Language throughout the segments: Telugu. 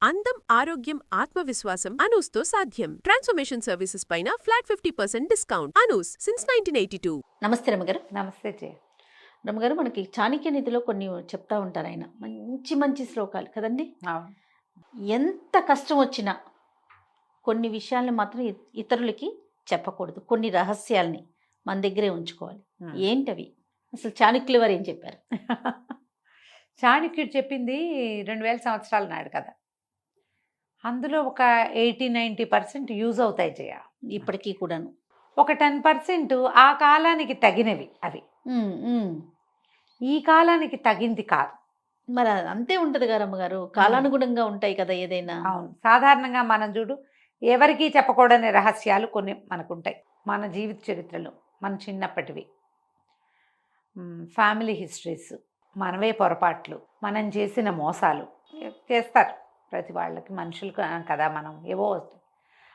అందం, ఆరోగ్యం, ఆత్మవిశ్వాసం అనూస్తో సాధ్యం. ట్రాన్స్ఫర్మేషన్ సర్వీసెస్ పైన ఫ్లాట్ 50% డిస్కౌంట్. అనూస్ సిన్స్ 1982. నమస్తే రమ్మగారు. నమస్తే జయ. రమ్మగారు, మనకి చాణక్య నీతిలో కొన్ని చెప్తా ఉంటారు ఆయన. మంచి మంచి శ్లోకాలు కదండి. అవును. ఎంత కష్టం వచ్చినా కొన్ని విషయాల్ని మాత్రం ఇతరులకి చెప్పకూడదు. కొన్ని రహస్యాల్ని మన దగ్గరే ఉంచుకోవాలి. ఏంటవి? అసలు చాణక్యుల వారు ఏం చెప్పారు? చాణక్యుడు చెప్పింది 2000 సంవత్సరాల నాడు కదా. అందులో ఒక 80-90% యూజ్ అవుతాయి జయ. ఇప్పటికీ కూడాను ఒక 10% ఆ కాలానికి తగినవి అవి. ఈ కాలానికి తగింది కాదు. మరి అంతే ఉంటుంది కదా రమ్మగారు. కాలానుగుణంగా ఉంటాయి కదా ఏదైనా. అవును. సాధారణంగా మనం చూడు, ఎవరికీ చెప్పకూడని రహస్యాలు కొన్ని మనకుంటాయి మన జీవిత చరిత్రలో. మన చిన్నప్పటివి, ఫ్యామిలీ హిస్టరీస్, మనవే పొరపాట్లు, మనం చేసిన మోసాలు చేస్తారు ప్రతి వాళ్ళకి. మనుషులు కదా మనం, ఏవో వస్తాయి.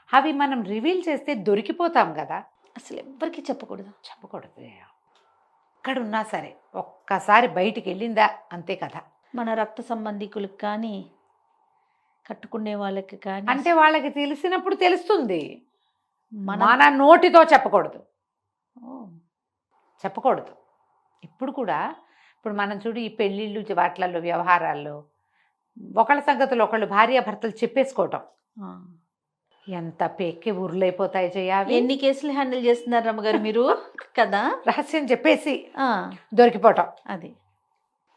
అవి మనం రివీల్ చేస్తే దొరికిపోతాం కదా. అసలు ఎవ్వరికి చెప్పకూడదు. చెప్పకూడదు. ఎక్కడున్నా సరే ఒక్కసారి బయటికి వెళ్ళిందా అంతే కదా. మన రక్త సంబంధికులకు కానీ, కట్టుకునే వాళ్ళకి కానీ. అంటే వాళ్ళకి తెలిసినప్పుడు తెలుస్తుంది. మన నోటితో చెప్పకూడదు. చెప్పకూడదు. ఇప్పుడు కూడా, ఇప్పుడు మనం చూడు, ఈ పెళ్ళిళ్ళు వాటిలలో వ్యవహారాల్లో ఒకళ్ళ సంగతులు ఒకళ్ళు భార్యాభర్తలు చెప్పేసుకోవటం ఎంత పెక్కి ఊర్లైపోతాయి చేయాలి. ఎన్ని కేసులు హ్యాండిల్ చేస్తున్నారు రమ్మగారు మీరు కదా. రహస్యం చెప్పేసి దొరికిపోవటం. అది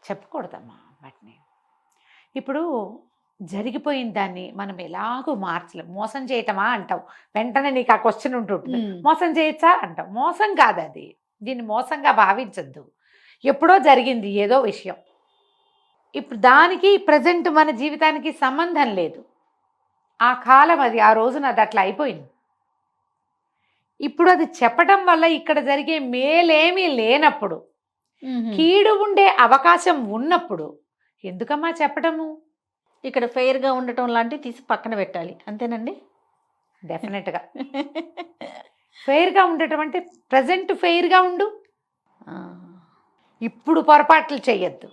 చెప్పకూడదమ్మా వాటిని. ఇప్పుడు జరిగిపోయిన దాన్ని మనం ఎలాగో మార్చలేం. మోసం చేయటమా అంటాం, వెంటనే నీకు ఆ క్వశ్చన్ ఉంటుంటుంది. మోసం చేయొచ్చా అంటాం. మోసం కాదు అది. దీన్ని మోసంగా భావించద్దు. ఎప్పుడో జరిగింది ఏదో విషయం. ఇప్పుడు దానికి ప్రజెంట్ మన జీవితానికి సంబంధం లేదు. ఆ కాలం అది, ఆ రోజున అది అట్లా అయిపోయింది. ఇప్పుడు అది చెప్పటం వల్ల ఇక్కడ జరిగే మేలేమీ లేనప్పుడు, కీడు ఉండే అవకాశం ఉన్నప్పుడు ఎందుకమ్మా చెప్పటము? ఇక్కడ ఫెయిర్గా ఉండటం లాంటివి తీసి పక్కన పెట్టాలి. అంతేనండి. డెఫినెట్గా ఫెయిర్గా ఉండటం అంటే ప్రజెంట్ ఫెయిర్గా ఉండు. ఇప్పుడు పొరపాట్లు చెయ్యొద్దు.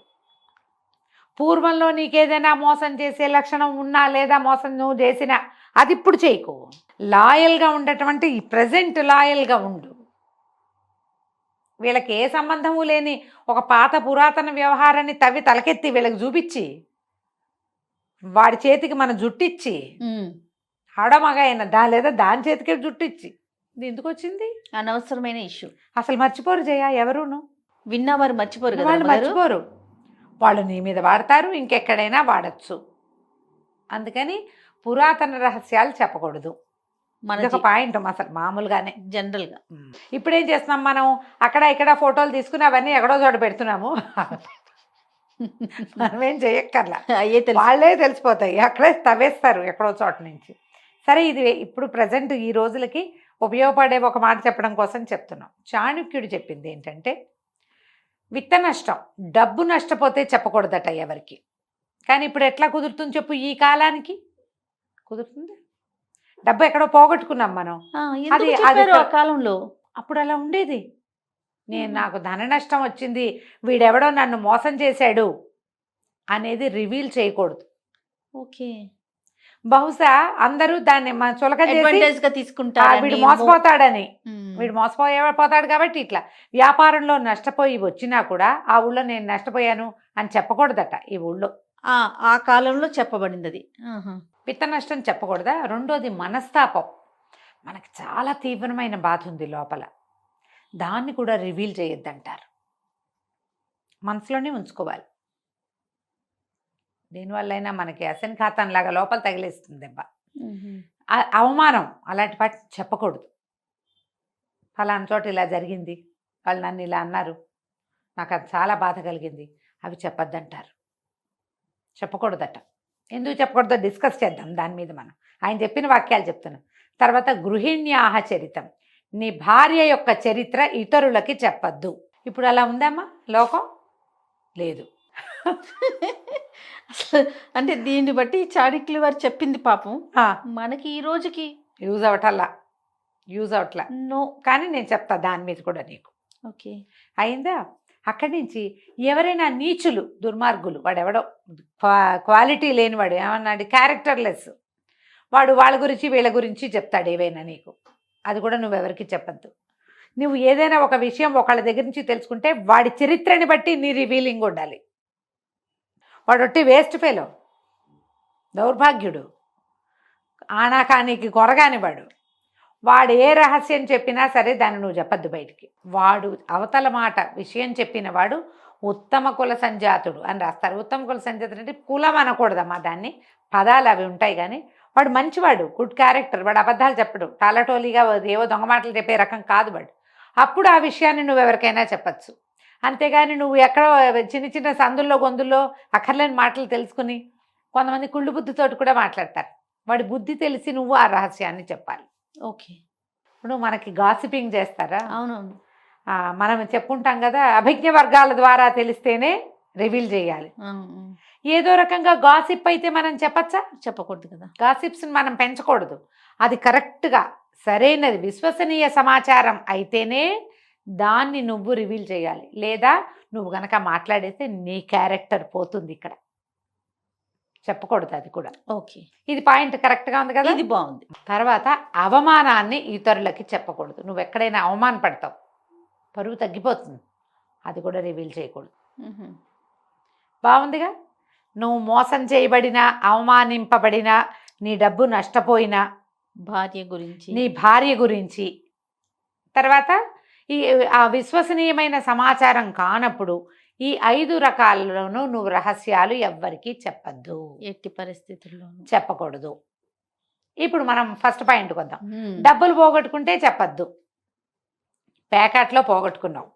పూర్వంలో నీకేదైనా మోసం చేసే లక్షణం ఉన్నా, లేదా మోసం నువ్వు చేసినా, అది ఇప్పుడు చేయకు. లాయల్గా ఉండటం అంటే ఈ ప్రజెంట్ లాయల్గా ఉండు. వీళ్ళకి ఏ సంబంధము లేని ఒక పాత పురాతన వ్యవహారాన్ని తవ్వి తలకెత్తి వీళ్ళకి చూపించి, వాడి చేతికి మన జుట్టిచ్చి, ఆడమగ అయినా లేదా దాని చేతికి జుట్టిచ్చి, ఇది ఎందుకు వచ్చింది? అనవసరమైన ఇష్యూ. అసలు మర్చిపోరు జయ. ఎవరును విన్నా వారు మర్చిపోరు కదా. వాళ్ళు మర్చిపోరు. వాళ్ళు నీ మీద వాడతారు, ఇంకెక్కడైనా వాడచ్చు. అందుకని పురాతన రహస్యాలు చెప్పకూడదు. ఒక పాయింట్ అసలు మామూలుగానే జనరల్గా. ఇప్పుడేం చేస్తున్నాం మనం, అక్కడ ఇక్కడ ఫోటోలు తీసుకుని అవన్నీ ఎక్కడో చోట పెడుతున్నాము. మనమేం చేయక్కర్లా, వాళ్ళే తెలిసిపోతాయి. అక్కడే తవ్వేస్తారు ఎక్కడో చోట నుంచి. సరే, ఇది ఇప్పుడు ప్రజెంట్ ఈ రోజులకి ఉపయోగపడే ఒక మాట చెప్పడం కోసం చెప్తున్నాం. చాణక్యుడు చెప్పింది ఏంటంటే, విత్త నష్టం, డబ్బు నష్టపోతే చెప్పకూడదట ఎవరికి. కానీ ఇప్పుడు ఎట్లా కుదురుతుంది చెప్పు? ఈ కాలానికి కుదురుతుంది. డబ్బు ఎక్కడో పోగొట్టుకున్నాం మనం. అది ఆ కాలంలో అప్పుడు అలా ఉండేది. నాకు ధన నష్టం వచ్చింది, వీడెవడో నన్ను మోసం చేశాడు అనేది రివీల్ చేయకూడదు. ఓకే. బహుశా అందరూ దాన్ని మన చులక చేసి తీసుకుంటారు. వీడు మోసపోతాడని. వీడు మోసపోతాడు కాబట్టి ఇట్లా వ్యాపారంలో నష్టపోయి వచ్చినా కూడా ఆ ఊళ్ళో నేను నష్టపోయాను అని చెప్పకూడదట. ఈ ఊళ్ళో ఆ కాలంలో చెప్పబడింది అది. పిత్త నష్టం చెప్పకూడదా? రెండోది మనస్తాపం. మనకి చాలా తీవ్రమైన బాధ ఉంది లోపల, దాన్ని కూడా రివీల్ చేయొద్దంటారు. మనసులోనే ఉంచుకోవాలి. దీనివల్లైనా మనకి అసన్ఘాతంలాగా లోపల తగిలేస్తుంది దెబ్బ. అవమానం, అలాంటి వాటి చెప్పకూడదు. ఫలానా చోట ఇలా జరిగింది, వాళ్ళు నన్ను ఇలా అన్నారు, నాకు అది చాలా బాధ కలిగింది, అవి చెప్పొద్దంటారు. చెప్పకూడదట. ఎందుకు చెప్పకూడదో డిస్కస్ చేద్దాం దాని మీద. మనం ఆయన చెప్పిన వాక్యాలు చెప్తున్నాం. తర్వాత గృహిణ్యాహ చరితం, నీ భార్య యొక్క చరిత్ర ఇతరులకి చెప్పద్దు. ఇప్పుడు అలా ఉందమ్మా లోకం? లేదు. అంటే దీన్ని బట్టి చాణక్యుల వారు చెప్పింది పాపం మనకి ఈ రోజుకి యూజ్ అవట్లా. నో, కానీ నేను చెప్తా దాని మీద కూడా నీకు. ఓకే, అయిందా? అక్కడి నుంచి ఎవరైనా నీచులు దుర్మార్గులు వాడెవడో క్వాలిటీ లేనివాడు ఏమన్నాడు క్యారెక్టర్లెస్ వాడు వాళ్ళ గురించి వీళ్ళ గురించి చెప్తాడు ఏవైనా నీకు, అది కూడా నువ్వెవరికి చెప్పద్దు. నువ్వు ఏదైనా ఒక విషయం ఒకళ్ళ దగ్గర నుంచి తెలుసుకుంటే వాడి చరిత్రని బట్టి నీ రివీలింగ్ ఉండాలి. వాడు ఒట్టి వేస్ట్ ఫెలో, దౌర్భాగ్యుడు, ఆనాకానికి కొరగాని వాడు ఏ రహస్యం చెప్పినా సరే దాన్ని నువ్వు చెప్పద్దు బయటికి. వాడు అవతల మాట విషయం చెప్పిన వాడు ఉత్తమ కుల సంజాతుడు అని రాస్తారు. ఉత్తమ కుల సంజాతుడు అంటే కులం అనకూడదమ్మా, దాన్ని పదాలు అవి ఉంటాయి. కానీ వాడు మంచివాడు, గుడ్ క్యారెక్టర్, వాడు అబద్ధాలు చెప్పడు, టాలటోలీగా ఏవో దొంగ మాటలు చెప్పే రకం కాదు వాడు. అప్పుడు ఆ విషయాన్ని నువ్వు ఎవరికైనా చెప్పచ్చు. అంతేగాని నువ్వు ఎక్కడో చిన్న చిన్న సందుల్లో గొంతుల్లో అక్కర్లేని మాటలు తెలుసుకుని కొంతమంది కుళ్ళు బుద్ధితోటి కూడా మాట్లాడతారు. వాడి బుద్ధి తెలిసి నువ్వు ఆ రహస్యాన్ని చెప్పాలి. ఓకే. ఇప్పుడు మనకి గాసిపింగ్ చేస్తారా? అవునవును. మనం చెప్పుకుంటాం కదా, అభిజ్ఞ వర్గాల ద్వారా తెలిస్తేనే రివీల్ చేయాలి. ఏదో రకంగా గాసిప్ అయితే మనం చెప్పచ్చా? చెప్పకూడదు కదా. గాసిప్స్ని మనం పెంచకూడదు. అది కరెక్ట్గా సరైనది విశ్వసనీయ సమాచారం అయితేనే దాన్ని నువ్వు రివీల్ చేయాలి. లేదా నువ్వు గనక మాట్లాడేస్తే నీ క్యారెక్టర్ పోతుంది. ఇక్కడ చెప్పకూడదు అది కూడా. ఓకే, ఇది పాయింట్ కరెక్ట్గా ఉంది కదా. ఇది బాగుంది. తర్వాత అవమానాన్ని ఇతరులకి చెప్పకూడదు. నువ్వు ఎక్కడైనా అవమాన పడతావు, పరువు తగ్గిపోతుంది, అది కూడా రివీల్ చేయకూడదు. బాగుందిగా. నువ్వు మోసం చేయబడినా, అవమానింపబడినా, నీ డబ్బు నష్టపోయినా, భార్య గురించి, నీ భార్య గురించి, తర్వాత ఆ విశ్వసనీయమైన సమాచారం కానప్పుడు ఈ 5 రకాలలోనూ నువ్వు రహస్యాలు ఎవ్వరికీ చెప్పద్దు, ఎట్టి పరిస్థితుల్లో చెప్పకూడదు. ఇప్పుడు మనం ఫస్ట్ పాయింట్కి వద్దాం. డబ్బులు పోగొట్టుకుంటే చెప్పద్దు. ప్యాకెట్లో పోగొట్టుకున్నావు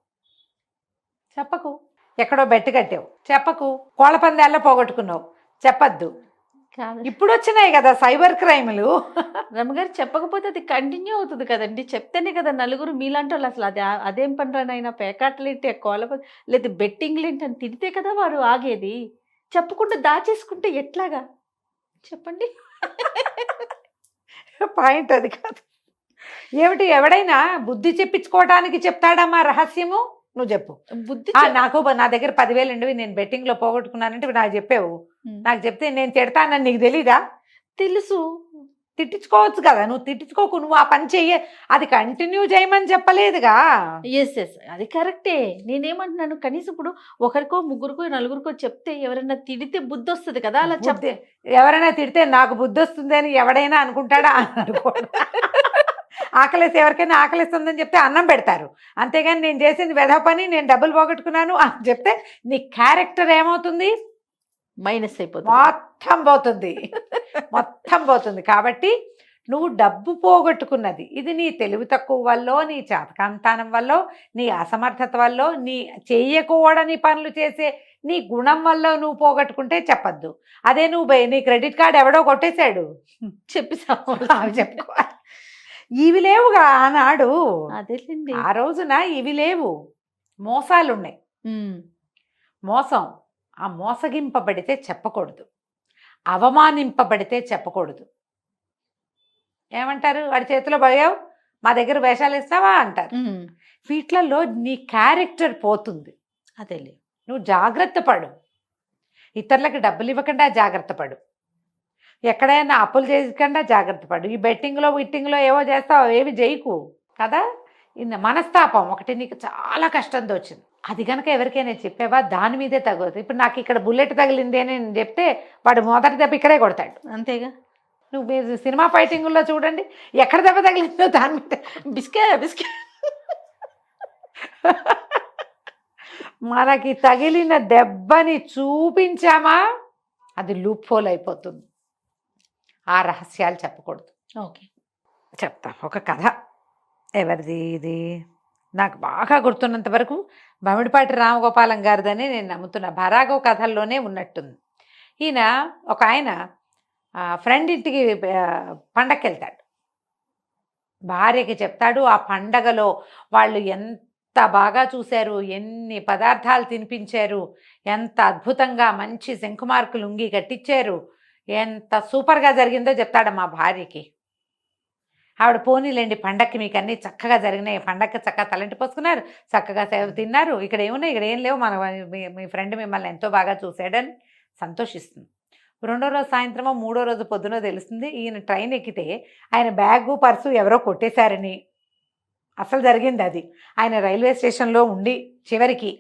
చెప్పకు. ఎక్కడో బెట్టు కట్టావు చెప్పకు. కోళ్ళ పందాల్లో పోగొట్టుకున్నావు చెప్పద్దు. ఇప్పుడు వచ్చినాయి కదా సైబర్ క్రైమ్లు. రమగారు చెప్పకపోతే అది కంటిన్యూ అవుతుంది కదండి. చెప్తేనే కదా నలుగురు మీలాంటి వాళ్ళు అసలు అదేం పనిరానైనా పేకాటలేంటి, కోళ్ళ లేదా బెట్టింగ్లేంటి అని తిడితే కదా వారు ఆగేది. చెప్పకుండా దాచేసుకుంటే ఎట్లాగా చెప్పండి. పాయింట్ అది కాదు. ఏమిటి, ఎవడైనా బుద్ధి చెప్పించుకోవడానికి చెప్తాడమ్మా రహస్యము? నువ్వు చెప్పు. బుద్ధి నాకు నా దగ్గర 10,000 ఉండేవి, నేను బెట్టింగ్లో పోగొట్టుకున్నానంటే నాకు చెప్పావు. నాకు చెప్తే నేను తిడతానని నీకు తెలీదా? తెలుసు. తిట్టించుకోవచ్చు కదా. నువ్వు తిట్టించుకోకు, నువ్వు ఆ పని చెయ్యి, అది కంటిన్యూ చేయమని చెప్పలేదుగా. ఎస్ అది కరెక్టే. నేనేమంటున్నాను, కనీసం ఇప్పుడు ఒకరికో ముగ్గురికో నలుగురికో చెప్తే ఎవరైనా తిడితే బుద్ధి వస్తుంది కదా. అలా చెప్తే ఎవరైనా తిడితే నాకు బుద్ధి వస్తుంది అని ఎవడైనా అనుకుంటాడా? అనుకోడు. ఆకలేసి ఎవరికైనా ఆకలిస్తుందని చెప్తే అన్నం పెడతారు. అంతేగాని నేను చేసింది వెధవ పని, నేను డబ్బులు పోగొట్టుకున్నాను అని చెప్తే నీ క్యారెక్టర్ ఏమవుతుంది? మైనస్ అయిపోతుంది, మొత్తం పోతుంది, మొత్తం పోతుంది. కాబట్టి నువ్వు డబ్బు పోగొట్టుకున్నది ఇది నీ తెలివి తక్కువ వల్ల, నీ చాతకాంతానం వల్ల, నీ అసమర్థత వల్ల, నీ చెయ్యకూడని పనులు చేసే నీ గుణం వల్ల నువ్వు పోగొట్టుకుంటే చెప్పద్దు. అదే నువ్వు నీ క్రెడిట్ కార్డు ఎవడో కొట్టేశాడు చెప్పిసావు చెప్పుకోవాలి. ఇవి లేవుగా ఆనాడు. అదేండి ఆ రోజున ఇవి లేవు, మోసాలున్నాయి. మోసం, ఆ మోసగింపబడితే చెప్పకూడదు, అవమానింపబడితే చెప్పకూడదు. ఏమంటారు, వాడి చేతిలో పోయావు మా దగ్గర వేషాలు ఇస్తావా అంటారు. వీటిలలో నీ క్యారెక్టర్ పోతుంది. అదేలే, నువ్వు జాగ్రత్త పడు. ఇతరులకు డబ్బులు ఇవ్వకుండా జాగ్రత్త పడు. ఎక్కడైనా అప్పులు చేయకుండా జాగ్రత్త పడు. ఈ బెట్టింగ్లో విట్టింగ్లో ఏవో చేస్తావు, ఏవి చేయకు కదా. మనస్తాపం ఒకటి నీకు చాలా కష్టంతో వచ్చింది, అది కనుక ఎవరికైనా చెప్పావా దాని మీదే తగ్గదు. ఇప్పుడు నాకు ఇక్కడ బుల్లెట్ తగిలింది అని నేను చెప్తే వాడు మొదటి దెబ్బ ఇక్కడే కొడతాడు. అంతేగా. నువ్వు మీరు సినిమా ఫైటింగుల్లో చూడండి, ఎక్కడ దెబ్బ తగిలిందో దాని మీద బిస్కే. మనకి తగిలిన దెబ్బని చూపించామా అది లూప్ హోల్ అయిపోతుంది. ఆ రహస్యాలు చెప్పకూడదు. ఓకే, చెప్తా ఒక కథ. ఎవరిది ఇది? నాకు బాగా గుర్తున్నంత వరకు బమిడిపాటి రామగోపాలం గారిదని నేను నమ్ముతున్నా. భరాగో కథల్లోనే ఉన్నట్టుంది. ఈయన ఒక ఆయన ఫ్రెండ్ ఇంటికి పండగకి వెళ్తాడు. భార్యకి చెప్తాడు ఆ పండగలో వాళ్ళు ఎంత బాగా చూశారు, ఎన్ని పదార్థాలు తినిపించారు, ఎంత అద్భుతంగా మంచి శంకుమార్కు లుంగి కట్టించారు, ఎంత సూపర్గా జరిగిందో చెప్తాడు మా భార్యకి. ఆవిడ పోనీలేండి పండక్కి మీకు అన్నీ చక్కగా జరిగినాయి, పండక్కి చక్కగా తలంటి పోసుకున్నారు, చక్కగా సేవ తిన్నారు, ఇక్కడ ఏమున్నాయి, ఇక్కడ ఏం లేవు, మన మీ ఫ్రెండ్ మిమ్మల్ని ఎంతో బాగా చూశాడని సంతోషిస్తుంది. రెండో రోజు సాయంత్రమో మూడో రోజు పొద్దునో తెలుస్తుంది ఈయన ట్రైన్ ఎక్కితే ఆయన బ్యాగు పర్సు ఎవరో కొట్టేశారని. అసలు జరిగింది అది. ఆయన రైల్వే స్టేషన్లో ఉండి చివరికి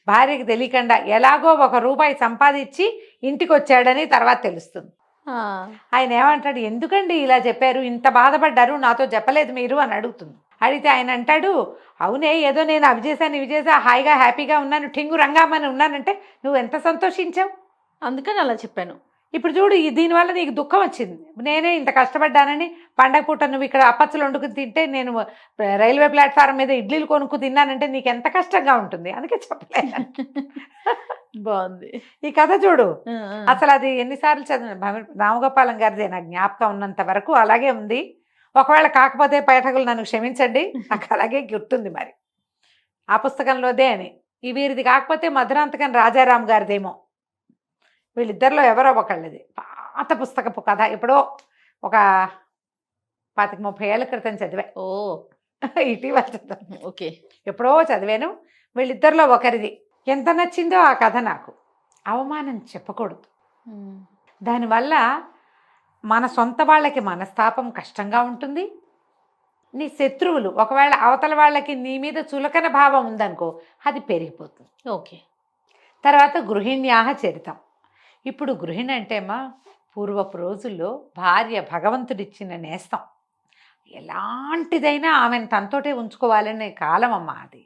భార్యకి తెలియకుండా ఎలాగో ₹1 సంపాదించి ఇంటికి వచ్చాడని తర్వాత తెలుస్తుంది. ఆయన ఏమంటాడు, ఎందుకండి ఇలా చెప్పారు, ఇంత బాధపడ్డారు, నాతో చెప్పలేదు మీరు అని అడుగుతుంది. అడిగితే ఆయన అంటాడు, అవునే ఏదో నేను అవి చేశాను ఇవి చేసా, హాయిగా హ్యాపీగా ఉన్నాను, ఠింగు రంగామని ఉన్నానంటే నువ్వు ఎంత సంతోషించావు. అందుకని అలా చెప్పాను. ఇప్పుడు చూడు దీనివల్ల నీకు దుఃఖం వచ్చింది. నేనే ఇంత కష్టపడ్డానని, పండగ పూట నువ్వు ఇక్కడ అప్పచ్చులు వండుకుని తింటే నేను రైల్వే ప్లాట్ఫారం మీద ఇడ్లీలు కొనుక్కు తిన్నానంటే నీకు ఎంత కష్టంగా ఉంటుంది. అందుకే చెప్పలేదు. బాగుంది ఈ కథ చూడు, అసలు అది ఎన్నిసార్లు చదివిన రామగోపాలం గారిదే నా జ్ఞాపకం ఉన్నంత వరకు అలాగే ఉంది. ఒకవేళ కాకపోతే పాఠకులు నన్ను క్షమించండి, నాకు అలాగే గుర్తుంది. మరి ఆ పుస్తకంలోదే అని. ఈ వీరిది కాకపోతే మధురాంతకం రాజారాం గారిదేమో, వీళ్ళిద్దరిలో ఎవరో ఒకళ్ళది. పాత పుస్తకపు కథ, ఎప్పుడో ఒక 25-30 ఏళ్ల క్రితం చదివా. ఓ ఇటీవల చదివాను. ఓకే, ఎప్పుడో చదివాను. వీళ్ళిద్దరిలో ఒకరిది. ఎంత నచ్చిందో ఆ కథ నాకు. అవమానం చెప్పకూడదు, దానివల్ల మన సొంత వాళ్ళకి మనస్తాపం కష్టంగా ఉంటుంది. నీ శత్రువులు ఒకవేళ అవతల వాళ్ళకి నీ మీద చులకన భావం ఉందనుకో, అది పెరిగిపోతుంది. ఓకే. తర్వాత గృహిణ్యాహ చరితం. ఇప్పుడు గృహిణి అంటేమా పూర్వపు రోజుల్లో భార్య భగవంతుడిచ్చిన నేస్తం, ఎలాంటిదైనా ఆమెను తనతోటే ఉంచుకోవాలనే కాలం అమ్మా అది.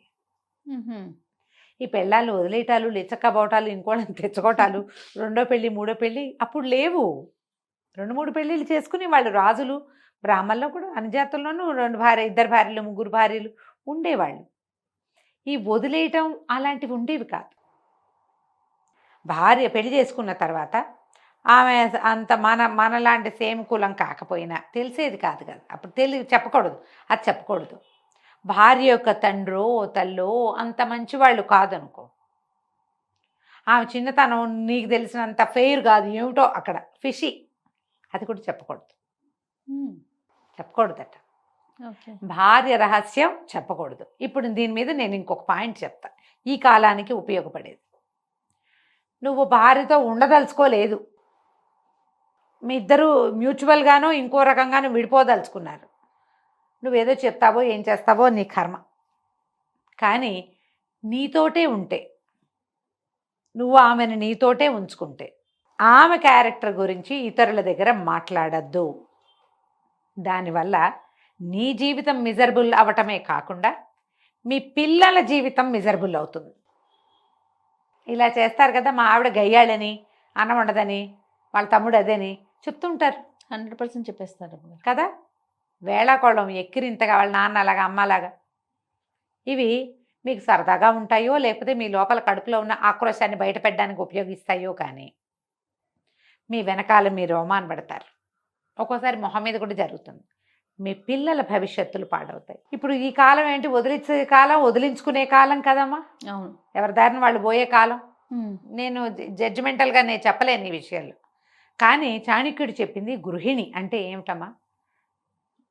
ఈ పెళ్ళాలు వదిలేయటాలు, లేచక్కబోటాలు, ఇంకోళ్ళని తెచ్చుకోవటాలు, రెండో పెళ్ళి మూడో పెళ్ళి అప్పుడు లేవు. 2-3 పెళ్ళిళ్ళు చేసుకుని వాళ్ళు రాజులు, బ్రాహ్మణుల్లో కూడా అన్ని జాతుల్లోనూ 2 భార్య 2 భార్యలు 3 భార్యలు ఉండేవాళ్ళు. ఈ వదిలేయటం అలాంటివి ఉండేవి కాదు. భార్య పెళ్లి చేసుకున్న తర్వాత ఆమె అంత మనలాంటి సేమ్ కులం కాకపోయినా తెలిసేది కాదు కదా, అప్పుడు చెప్పకూడదు, అది చెప్పకూడదు. భార్య యొక్క తండ్రో తల్లో అంత మంచివాళ్ళు కాదనుకో, ఆమె చిన్నతనం నీకు తెలిసినంత ఫెయిర్ కాదు, ఏమిటో అక్కడ ఫిషి, అది కూడా చెప్పకూడదు. చెప్పకూడదట. భార్య రహస్యం చెప్పకూడదు. ఇప్పుడు దీని మీద నేను ఇంకొక పాయింట్ చెప్తా, ఈ కాలానికి ఉపయోగపడేది. నువ్వు భార్యతో ఉండదలుచుకోలేదు, మీ ఇద్దరు మ్యూచువల్గానో ఇంకో రకంగానో విడిపోదలుచుకున్నారు, నువ్వేదో చెప్తావో ఏం చేస్తావో నీ కర్మ. కానీ నీతోటే ఉంటే, నువ్వు ఆమెను నీతోటే ఉంచుకుంటే, ఆమె క్యారెక్టర్ గురించి ఇతరుల దగ్గర మాట్లాడద్దు. దానివల్ల నీ జీవితం మిజరబుల్ అవ్వటమే కాకుండా మీ పిల్లల జీవితం మిజరబుల్ అవుతుంది. ఇలా చేస్తారు కదా, మా ఆవిడ గయ్యాళని, అన్నం ఉండదని, వాళ్ళ తమ్ముడు అదేని చెప్తుంటారు. 100% చెప్పేస్తారు కదా, వేళాకోళం ఎక్కిరింతగా, వాళ్ళ నాన్న అలాగా అమ్మలాగా. ఇవి మీకు సరదాగా ఉంటాయో లేకపోతే మీ లోపల కడుపులో ఉన్న ఆక్రోశాన్ని బయటపెట్టడానికి ఉపయోగిస్తాయో, కానీ మీ వెనకాల మీరు అవమానపడతారు. ఒక్కోసారి మొహం మీద కూడా జరుగుతుంది. మీ పిల్లల భవిష్యత్తులు పాడవుతాయి. ఇప్పుడు ఈ కాలం ఏంటి, వదిలించే కాలం, వదిలించుకునే కాలం కదమ్మా. అవును, ఎవరి దారిని వాళ్ళు పోయే కాలం. నేను జడ్జిమెంటల్గా నేను చెప్పలేను ఈ విషయాలు. కానీ చాణక్యుడు చెప్పింది గృహిణి అంటే ఏమిటమ్మా,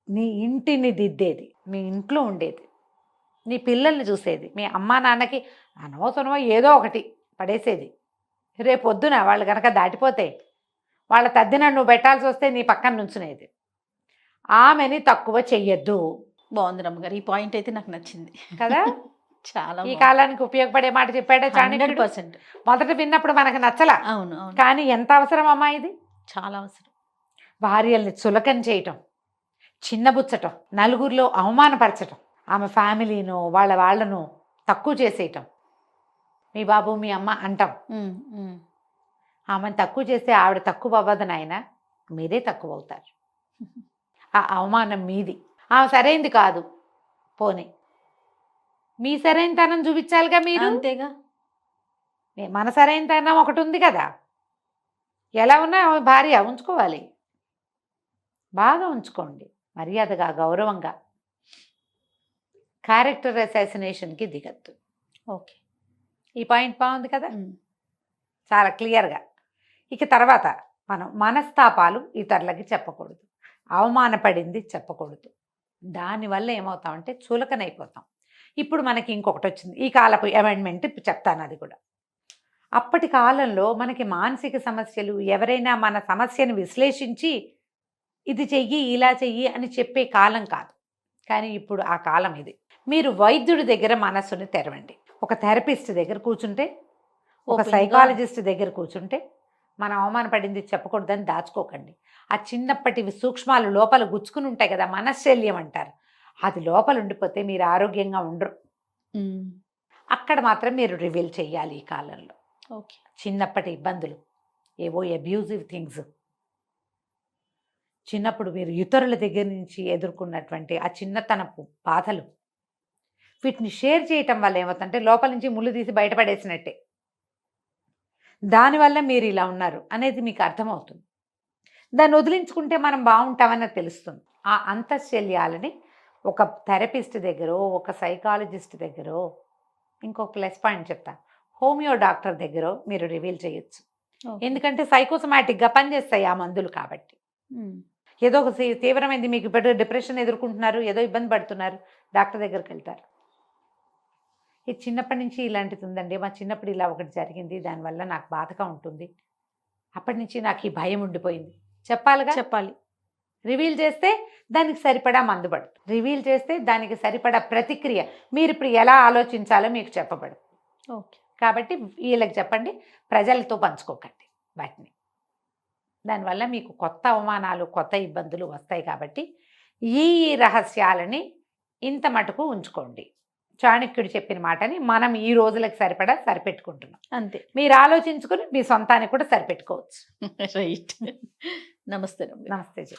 నీ ఇంటిని దిద్దేది, మీ ఇంట్లో ఉండేది, నీ పిల్లల్ని చూసేది, మీ అమ్మా నాన్నకి అనవసరమో ఏదో ఒకటి పడేసేది. రేపొద్దున వాళ్ళు కనుక దాటిపోతే వాళ్ళ తద్దిన నువ్వు పెట్టాల్సి వస్తే నీ పక్కన నుంచునేది. ఆమెని తక్కువ చెయ్యొద్దు. బాగుంది రమ్మగారు, ఈ పాయింట్ అయితే నాకు నచ్చింది కదా. చాలా ఈ కాలానికి ఉపయోగపడే మాట చెప్పాడే చాణక్యుడు. 100%. మొదట విన్నప్పుడు మనకు నచ్చలా, అవును అవును, కానీ ఎంత అవసరం అమ్మా ఇది. చాలా అవసరం. భార్యల్ని చులకన చేయటం, చిన్నబుచ్చటం, నలుగురిలో అవమానపరచటం, ఆమె ఫ్యామిలీను వాళ్ళను తక్కువ చేసేయటం, మీ బాబు మీ అమ్మ అంటాం. ఆమెను తక్కువ చేస్తే ఆవిడ తక్కువ అవ్వదు నాయన, మీరే తక్కువ అవుతారు. ఆ అవమానం మీది. ఆమె సరైంది కాదు, పోనీ మీ సరైనతనం చూపించాలిగా మీరు. అంతేగా, మన సరైనతనం ఒకటి ఉంది కదా. ఎలా ఉన్నా ఆమె భార్య ఉంచుకోవాలి, బాగా ఉంచుకోండి, మర్యాదగా గౌరవంగా. క్యారెక్టర్ అసాసినేషన్కి దిగద్దు. ఓకే, ఈ పాయింట్ బాగుంది కదా, చాలా క్లియర్గా. ఇక తర్వాత మనం మనస్తాపాలు ఇతరులకి చెప్పకూడదు. అవమానపడింది చెప్పకూడదు. దానివల్ల ఏమవుతామంటే చులకనైపోతాం. ఇప్పుడు మనకి ఇంకొకటి వచ్చింది, ఈ కాలపు అమెండ్మెంట్ చెప్తాను అది కూడా. అప్పటి కాలంలో మనకి మానసిక సమస్యలు, ఎవరైనా మన సమస్యను విశ్లేషించి ఇది చెయ్యి ఇలా చెయ్యి అని చెప్పే కాలం కాదు. కానీ ఇప్పుడు ఆ కాలం ఇది. మీరు వైద్యుడి దగ్గర మనస్సుని తెరవండి. ఒక థెరపిస్ట్ దగ్గర కూర్చుంటే, ఒక Open గా. సైకాలజిస్ట్ దగ్గర కూర్చుంటే, మనం అవమానపడింది చెప్పకూడదని దాచుకోకండి. ఆ చిన్నప్పటి సూక్ష్మాలు లోపల గుచ్చుకుని ఉంటాయి కదా, మనశ్శల్యం అంటారు, అది లోపల ఉండిపోతే మీరు ఆరోగ్యంగా ఉండరు. అక్కడ మాత్రం మీరు రివీల్ చేయాలి ఈ కాలంలో. ఓకే. చిన్నప్పటి ఇబ్బందులు, ఏవో అబ్యూజివ్ థింగ్స్, చిన్నప్పుడు మీరు ఇతరుల దగ్గర నుంచి ఎదుర్కొన్నటువంటి ఆ చిన్నతనపు బాధలు, వీటిని షేర్ చేయటం వల్ల ఏమవుతుందంటే లోపల నుంచి ముళ్ళు తీసి బయటపడేసినట్టే. దానివల్ల మీరు ఇలా ఉన్నారు అనేది మీకు అర్థమవుతుంది. దాన్ని వదిలించుకుంటే మనం బాగుంటామని తెలుస్తుంది. ఆ అంతఃశల్యాలని ఒక థెరపిస్ట్ దగ్గరో, ఒక సైకాలజిస్ట్ దగ్గరో, ఇంకొక ప్లస్ పాయింట్ చెప్తా, హోమియో డాక్టర్ దగ్గర మీరు రివీల్ చేయొచ్చు. ఎందుకంటే సైకోసమాటిక్గా పనిచేస్తాయి ఆ మందులు కాబట్టి. ఏదో ఒక తీవ్రమైంది, మీకు ఇప్పుడు డిప్రెషన్ ఎదుర్కొంటున్నారు, ఏదో ఇబ్బంది పడుతున్నారు, డాక్టర్ దగ్గరికి వెళ్తారు. ఇది చిన్నప్పటి నుంచి ఇలాంటిది ఉందండి, మా చిన్నప్పుడు ఇలా ఒకటి జరిగింది, దానివల్ల నాకు బాధగా ఉంటుంది, అప్పటి నుంచి నాకు ఈ భయం ఉండిపోయింది చెప్పాలిగా. చెప్పాలి. రివీల్ చేస్తే దానికి సరిపడా మందు పడుతుంది. రివీల్ చేస్తే దానికి సరిపడా ప్రతిక్రియ, మీరు ఇప్పుడు ఎలా ఆలోచించాలో మీకు చెప్పబడు. ఓకే. కాబట్టి వీళ్ళకి చెప్పండి, ప్రజలతో పంచుకోకండి వాటిని. దానివల్ల మీకు కొత్త అవమానాలు, కొత్త ఇబ్బందులు వస్తాయి. కాబట్టి ఈ రహస్యాలని ఇంత మటుకు ఉంచుకోండి. చాణక్యుడు చెప్పిన మాటని మనం ఈ రోజులకు సరిపడా సరిపెట్టుకుంటున్నాం. అంతే. మీరు ఆలోచించుకుని మీ సొంతానికి కూడా సరిపెట్టుకోవచ్చు. రైట్. నమస్తే. నమస్తే జీ.